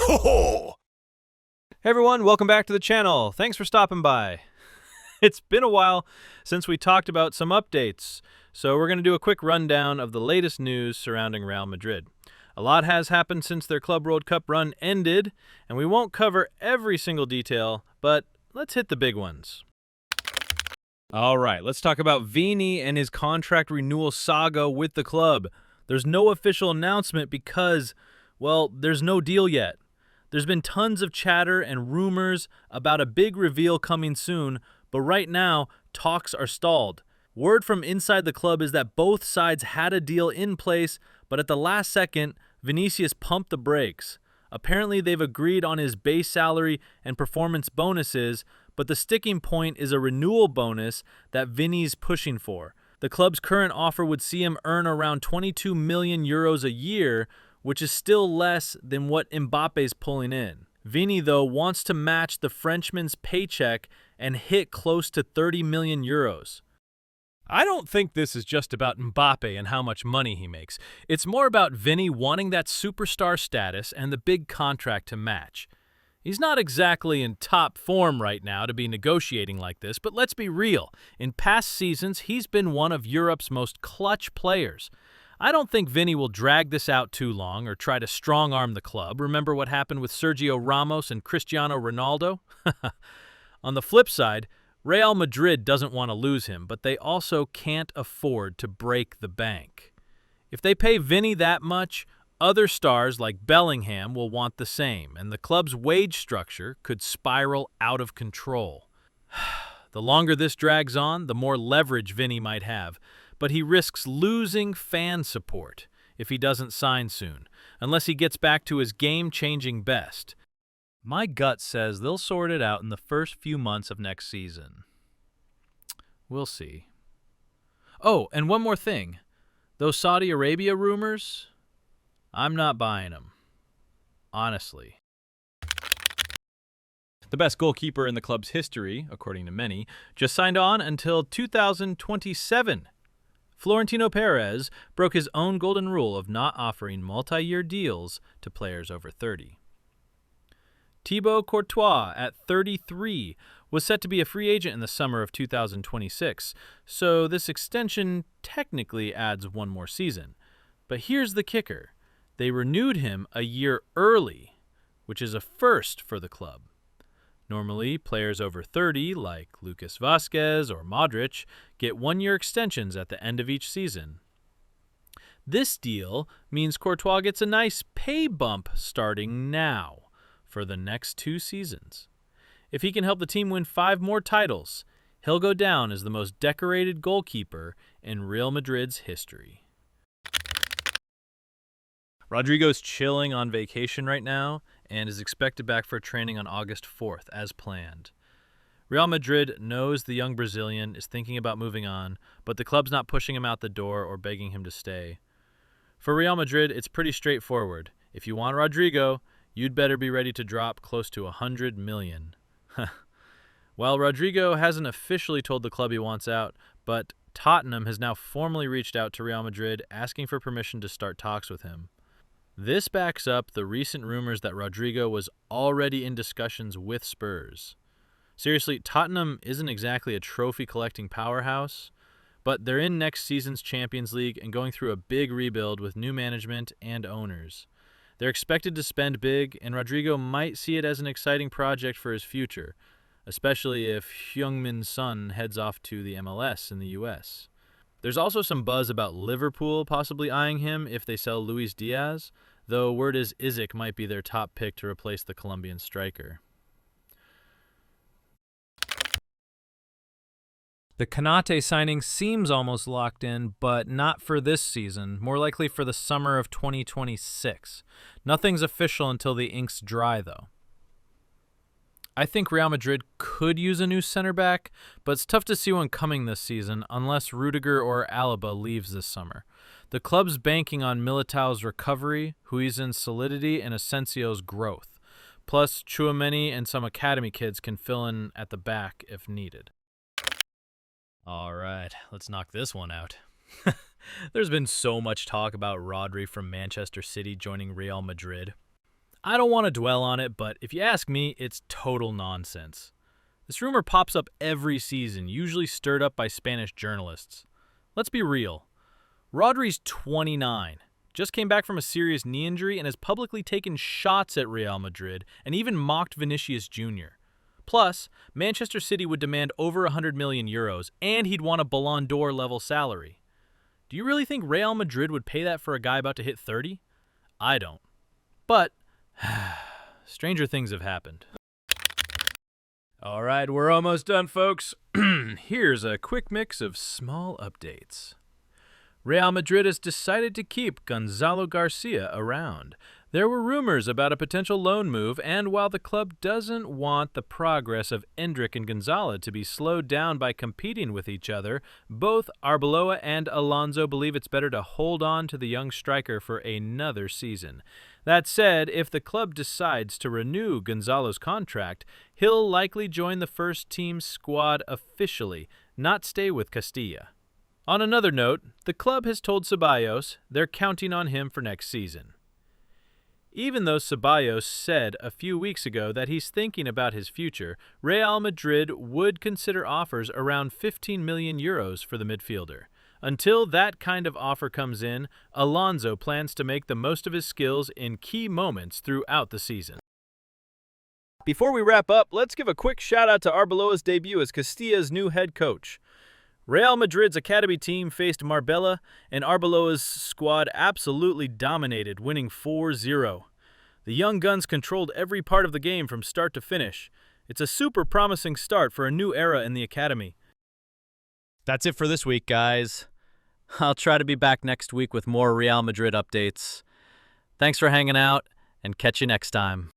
Ho ho! Hey everyone, welcome back to the channel. Thanks for stopping by. It's been a while since we talked about some updates, so we're going to do a quick rundown of the latest news surrounding Real Madrid. A lot has happened since their Club World Cup run ended, and we won't cover every single detail, but let's hit the big ones. All right, let's talk about Vini and his contract renewal saga with the club. There's no official announcement because, well, there's no deal yet. There's been tons of chatter and rumors about a big reveal coming soon, but right now, talks are stalled. Word from inside the club is that both sides had a deal in place, but at the last second, Vinicius pumped the brakes. Apparently, they've agreed on his base salary and performance bonuses, but the sticking point is a renewal bonus that Vini's pushing for. The club's current offer would see him earn around 22 million euros a year, which is still less than what Mbappe's pulling in. Vini, though, wants to match the Frenchman's paycheck and hit close to 30 million euros. I don't think this is just about Mbappe and how much money he makes. It's more about Vini wanting that superstar status and the big contract to match. He's not exactly in top form right now to be negotiating like this, but let's be real. In past seasons, he's been one of Europe's most clutch players. I don't think Vini will drag this out too long or try to strong-arm the club. Remember what happened with Sergio Ramos and Cristiano Ronaldo? On the flip side, Real Madrid doesn't want to lose him, but they also can't afford to break the bank. If they pay Vini that much, other stars like Bellingham will want the same, and the club's wage structure could spiral out of control. The longer this drags on, the more leverage Vini might have, but he risks losing fan support if he doesn't sign soon, unless he gets back to his game-changing best. My gut says they'll sort it out in the first few months of next season. We'll see. Oh, and one more thing. Those Saudi Arabia rumors, I'm not buying them. Honestly. The best goalkeeper in the club's history, according to many, just signed on until 2027. Florentino Perez broke his own golden rule of not offering multi-year deals to players over 30. Thibaut Courtois, at 33, was set to be a free agent in the summer of 2026, so this extension technically adds one more season. But here's the kicker. They renewed him a year early, which is a first for the club. Normally, players over 30, like Lucas Vazquez or Modric, get one-year extensions at the end of each season. This deal means Courtois gets a nice pay bump starting now for the next 2 seasons. If he can help the team win 5 more titles, he'll go down as the most decorated goalkeeper in Real Madrid's history. Rodrygo's chilling on vacation right now and is expected back for training on August 4th, as planned. Real Madrid knows the young Brazilian is thinking about moving on, but the club's not pushing him out the door or begging him to stay. For Real Madrid, it's pretty straightforward. If you want Rodrygo, you'd better be ready to drop close to 100 million. While Rodrygo hasn't officially told the club he wants out, but Tottenham has now formally reached out to Real Madrid asking for permission to start talks with him. This backs up the recent rumors that Rodrygo was already in discussions with Spurs. Seriously, Tottenham isn't exactly a trophy-collecting powerhouse, but they're in next season's Champions League and going through a big rebuild with new management and owners. They're expected to spend big, and Rodrygo might see it as an exciting project for his future, especially if Heung-min Son heads off to the MLS in the U.S. There's also some buzz about Liverpool possibly eyeing him if they sell Luis Diaz, though word is Isaac might be their top pick to replace the Colombian striker. The Konate signing seems almost locked in, but not for this season, more likely for the summer of 2026. Nothing's official until the ink's dry, though. I think Real Madrid could use a new center back, but it's tough to see one coming this season unless Rudiger or Alaba leaves this summer. The club's banking on Militao's recovery, Huijsen's solidity, and Asensio's growth. Plus, Tchouaméni and some academy kids can fill in at the back if needed. All right, let's knock this one out. There's been so much talk about Rodri from Manchester City joining Real Madrid. I don't want to dwell on it, but if you ask me, it's total nonsense. This rumor pops up every season, usually stirred up by Spanish journalists. Let's be real. Rodri's 29, just came back from a serious knee injury and has publicly taken shots at Real Madrid and even mocked Vinicius Jr. Plus, Manchester City would demand over 100 million euros, and he'd want a Ballon d'Or level salary. Do you really think Real Madrid would pay that for a guy about to hit 30? I don't. But stranger things have happened. All right, we're almost done, folks. Here's a quick mix of small updates. Real Madrid has decided to keep Gonzalo Garcia around. There were rumors about a potential loan move, and while the club doesn't want the progress of Endrick and Gonzalo to be slowed down by competing with each other, both Arbeloa and Alonso believe it's better to hold on to the young striker for another season. That said, if the club decides to renew Gonzalo's contract, he'll likely join the first-team squad officially, not stay with Castilla. On another note, the club has told Ceballos they're counting on him for next season. Even though Ceballos said a few weeks ago that he's thinking about his future, Real Madrid would consider offers around 15 million euros for the midfielder. Until that kind of offer comes in, Alonso plans to make the most of his skills in key moments throughout the season. Before we wrap up, let's give a quick shout-out to Arbeloa's debut as Castilla's new head coach. Real Madrid's academy team faced Marbella, and Arbeloa's squad absolutely dominated, winning 4-0. The young guns controlled every part of the game from start to finish. It's a super promising start for a new era in the academy. That's it for this week, guys. I'll try to be back next week with more Real Madrid updates. Thanks for hanging out, and catch you next time.